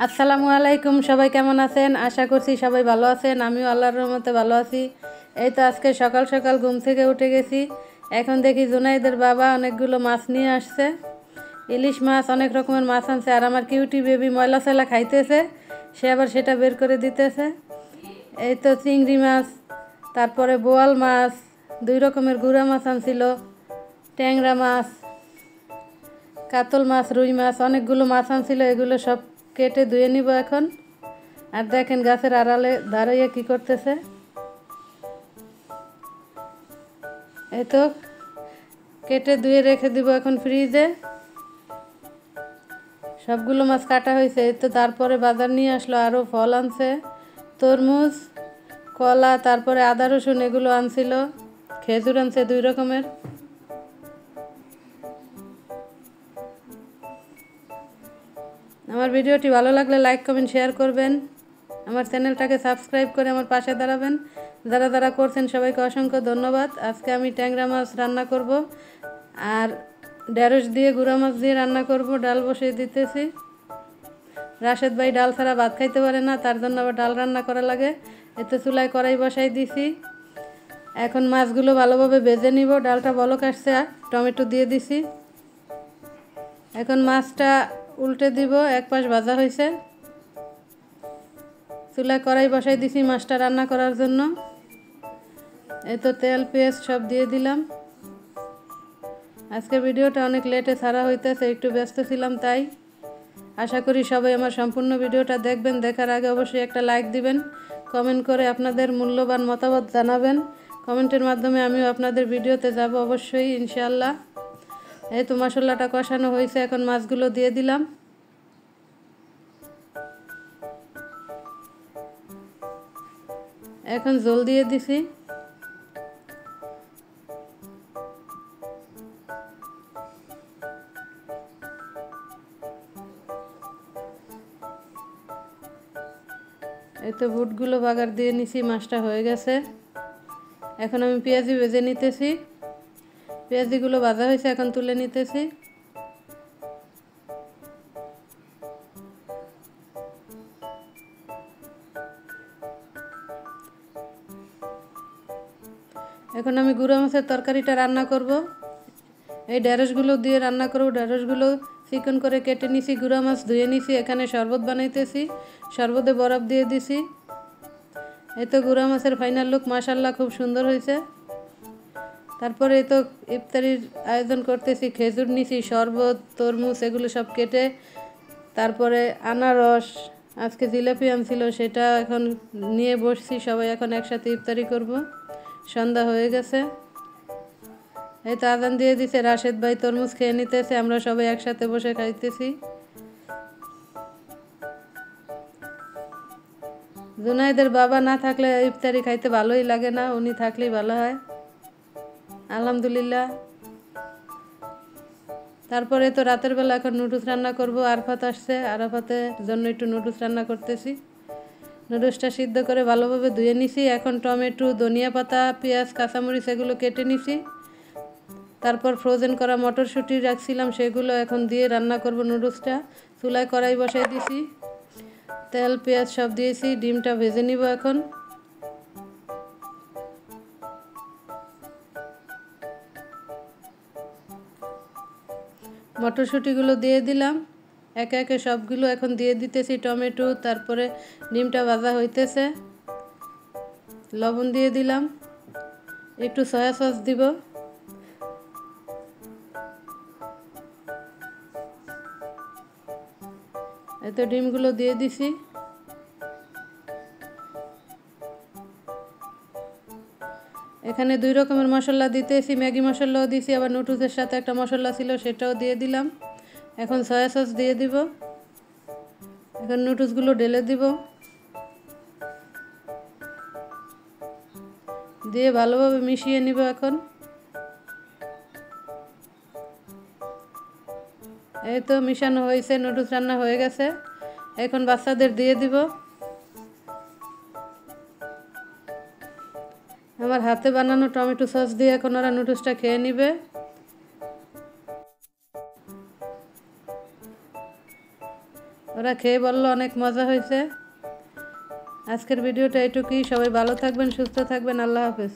আসসালামু আলাইকুম। সবাই কেমন আছেন? আশা করছি সবাই ভালো আছেন। আমিও আল্লাহর রহমতে ভালো আছি। এই তো আজকে সকাল সকাল ঘুম থেকে উঠে গেছি। এখন দেখি জুনাইদের বাবা অনেকগুলো মাছ নিয়ে আসছে, ইলিশ মাছ, অনেক রকমের মাছ আনছে। আর আমার কিউটি বেবি ময়লা সেলা খাইতেছে, সে আবার সেটা বের করে দিতেছে। এই তো চিংড়ি মাছ, তারপরে বোয়াল মাছ, 2 রকমের গুঁড়া মাছ আনছিল, ট্যাংরা মাছ, কাতল মাছ, রুই মাছ, অনেকগুলো মাছ আনছিল। এগুলো সব কেটে ধুয়ে নিব এখন। আর দেখেন গাছের আড়ালে দাঁড়িয়ে কি করতেছে। এই তো কেটে ধুয়ে রেখে দিব এখন ফ্রিজে। সবগুলো মাছ কাটা হয়েছে। এই তো তারপরে বাজার নিয়ে আসলো, আরও ফল আনছে, তরমুজ, কলা, তারপরে আদা রসুন এগুলো আনছিল, খেজুর আনছে 2 রকমের। আমার ভিডিওটি ভালো লাগলে লাইক কমেন্ট শেয়ার করবেন, আমার চ্যানেলটাকে সাবস্ক্রাইব করে আমার পাশে দাঁড়াবেন। যারা যারা করছেন সবাইকে অসংখ্য ধন্যবাদ। আজকে আমি ট্যাংরা মাছ রান্না করব আর ঢেঁড়স দিয়ে গুঁড়া মাছ দিয়ে রান্না করব। ডাল বসিয়ে দিতেছি। রাশেদ ভাই ডাল ছাড়া ভাত খাইতে পারে না, তার জন্য আবার ডাল রান্না করা লাগে। এতে চুলায় কড়াই বসাই দিছি। এখন মাছগুলো ভালোভাবে ভেজে নিব। ডালটা বলক আসছে, আর টমেটো দিয়ে দিছি। এখন মাছটা উল্টে দিব, এক পাশ ভাজা হয়েছে। চুলায় কড়াই বসাই দিছি মাছটা রান্না করার জন্য। এই তো তেল পেঁয়াজ সব দিয়ে দিলাম। আজকে ভিডিওটা অনেক লেটে ছাড়া হইতেছে, একটু ব্যস্ত ছিলাম তাই। আশা করি সবাই আমার সম্পূর্ণ ভিডিওটা দেখবেন। দেখার আগে অবশ্যই একটা লাইক দিবেন, কমেন্ট করে আপনাদের মূল্যবান মতামত জানাবেন। কমেন্টের মাধ্যমে আমিও আপনাদের ভিডিওতে যাব অবশ্যই, ইনশাআল্লাহ। এই তো মশলাটা কষানো হয়েছে, এখন মাছগুলো দিয়ে দিলাম। এখন ঝোল দিয়ে দিছি। এই তো বুটগুলো বাগার দিয়ে নিছি, মাছটা হয়ে গেছে। এখন আমি পেঁয়াজি ভেজে নিতেছি। পেঁয়াজিগুলো ভাজা হয়েছে, এখন তুলে নিতেছি। এখন আমি গুঁড়া মাছের তরকারিটা রান্না করব। এই ঢেঁড়সগুলো দিয়ে রান্না করব। ঢেঁড়সগুলো চিকন করে কেটে নিছি, গুঁড়া মাছ ধুয়ে নিছি। এখানে শরবত বানাইতেছি, শরবতে বরফ দিয়ে দিছি। এই তো গুঁড়া মাছের ফাইনাল লুক, মাশাআল্লাহ, খুব সুন্দর হয়েছে। তারপরে এই তো ইফতারির আয়োজন করতেছি। খেজুর নিছি, শরবত, তরমুজ এগুলো সব কেটে, তারপরে আনারস, আজকে জিলাপি আনছিল, সেটা এখন নিয়ে বসছি। সবাই এখন একসাথে ইফতারি করব। সন্ধ্যা হয়ে গেছে। এই তো আজান দিয়ে দিছে, রাশেদ ভাই তরমুজ খেয়ে নিতেছে, আমরা সবাই একসাথে বসে খাইতেছি। জুনাইদের বাবা না থাকলে ইফতারি খাইতে ভালোই লাগে না, উনি থাকলেই ভালো হয়, আলহামদুলিল্লাহ। তারপরে তো রাতের বেলা এখন নুডলস রান্না করব। আরাফাত আসছে, আরাফাতের জন্য একটু নুডলস রান্না করতেছি। নুডলসটা সিদ্ধ করে ভালোভাবে ধুয়ে নিছি। এখন টমেটো, ধনিয়া পাতা, পেঁয়াজ, কাঁচামরিচ এগুলো কেটে নিছি। তারপর ফ্রোজেন করা মটরশুঁটি রাখছিলাম, সেগুলো এখন দিয়ে রান্না করব নুডলসটা। চুলায় কড়াই বসাই দিছি, তেল পেঁয়াজ সব দিয়েছি। ডিমটা ভেজে নিব এখন। মটরশুঁটিগুলো দিয়ে দিলাম, একে একে সবগুলো এখন দিয়ে দিতেছি। টমেটো, তারপরে ডিমটা ভাজা হইতেছে। লবণ দিয়ে দিলাম, একটু সয়া সস দিব। এই তো ডিমগুলো দিয়ে দিছি। এখানে 2 রকমের মশলা দিতেছি, ম্যাগি মশলাও দিছি, আবার নুডলসের সাথে একটা মশলা ছিল সেটাও দিয়ে দিলাম। এখন সয়া সস দিয়ে দিব। এখন নুডলসগুলো ঢেলে দিব, দিয়ে ভালোভাবে মিশিয়ে নিব এখন। এই তো মিশানো হয়েছে, নুডলস রান্না হয়ে গেছে। এখন বাচ্চাদের দিয়ে দিব। আমার হাতে বানানো টমেটো সস দিয়ে এখন ওরা নুডলসটা খেয়ে নিবে। ওরা খেয়ে বললো অনেক মজা হয়েছে। আজকের ভিডিওটা এটুকুই। সবাই ভালো থাকবেন, সুস্থ থাকবেন। আল্লাহ হাফেজ।